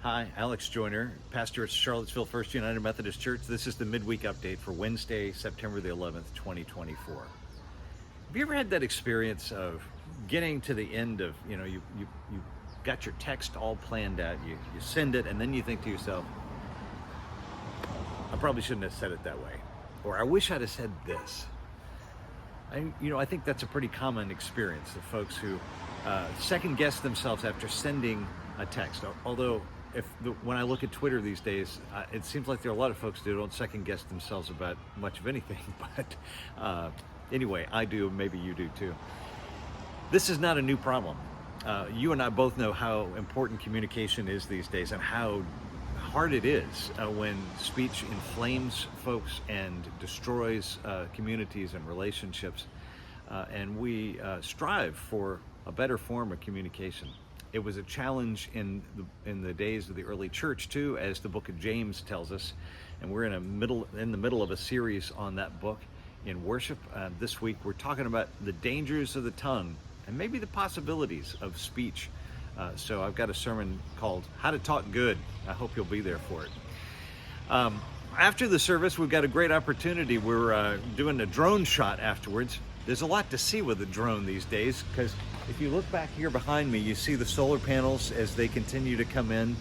Hi, Alex Joyner, pastor at Charlottesville First United Methodist Church. This is the Midweek update for Wednesday, September the 11th, 2024. Have you ever had that experience of getting to the end of, you got your text all planned out, you send it, and then you think to yourself, I probably shouldn't have said it that way, or I wish I'd have said this. I think that's a pretty common experience of folks who second guess themselves after sending a text. Although, when I look at Twitter these days, it seems like there are a lot of folks who don't second guess themselves about much of anything. But anyway, I do. Maybe you do too. This is not a new problem. You and I both know how important communication is these days, and how hard it is when speech inflames folks and destroys communities and relationships. And we strive for a better form of communication. It was a challenge in the days of the early church too, as the book of James tells us, and we're in the middle of a series on that book in worship. This week we're talking about the dangers of the tongue and maybe the possibilities of speech. So I've got a sermon called How to Talk Good. I hope you'll be there for it. After the service, we've got a great opportunity. We're doing a drone shot afterwards. There's a lot to see with a drone these days, because if you look back here behind me, you see the solar panels as they continue to come in.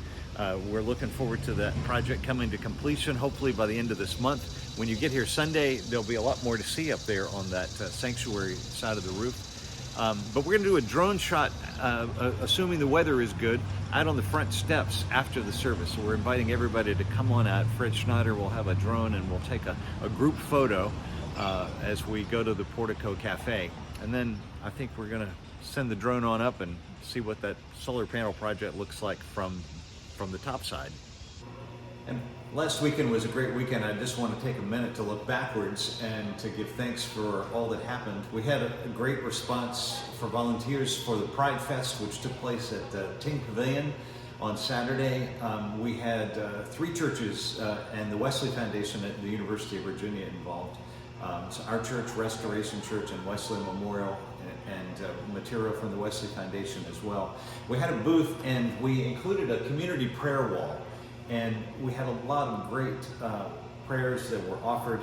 We're looking forward to that project coming to completion, hopefully by the end of this month. When you get here Sunday, there'll be a lot more to see up there on that sanctuary side of the roof. But we're going to do a drone shot, assuming the weather is good, out on the front steps after the service. So we're inviting everybody to come on out. Fred Schneider will have a drone, and we'll take a group photo as we go to the Portico Cafe. And then I think we're going to send the drone on up and see what that solar panel project looks like from the top side. And last weekend was a great weekend. I just want to take a minute to look backwards and to give thanks for all that happened. We had a great response for volunteers for the Pride Fest, which took place at Ting Pavilion on Saturday. We had 3 churches and the Wesley Foundation at the University of Virginia involved. So our church, Restoration Church, and Wesley Memorial, and material from the Wesley Foundation as well. We had a booth, and we included a community prayer wall. And we had a lot of great prayers that were offered,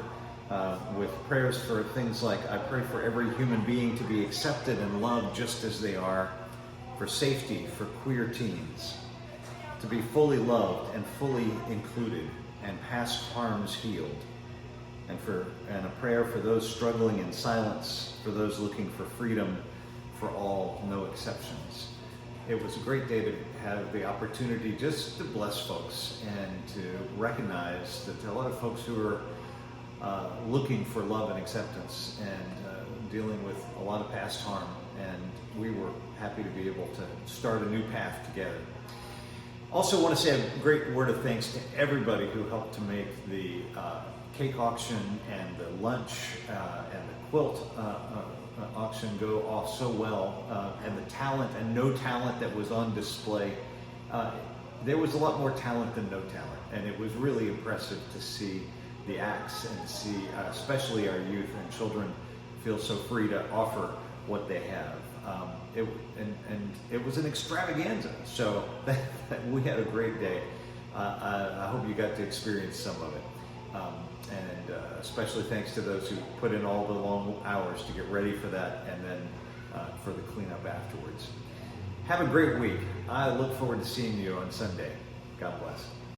with prayers for things like, I pray for every human being to be accepted and loved just as they are, for safety for queer teens, to be fully loved and fully included, and past harms healed, and a prayer for those struggling in silence, for those looking for freedom, for all, no exceptions. It was a great day to have the opportunity just to bless folks and to recognize that there are a lot of folks who are looking for love and acceptance and dealing with a lot of past harm. And we were happy to be able to start a new path together. Also want to say a great word of thanks to everybody who helped to make the cake auction and the lunch and the quilt auction go off so well, and the talent and no talent that was on display. There was a lot more talent than no talent, and it was really impressive to see the acts and to see especially our youth and children feel so free to offer what they have. It was an extravaganza, so we had a great day. I hope you got to experience some of it. And especially thanks to those who put in all the long hours to get ready for that, and then for the cleanup afterwards. Have a great week. I look forward to seeing you on Sunday. God bless.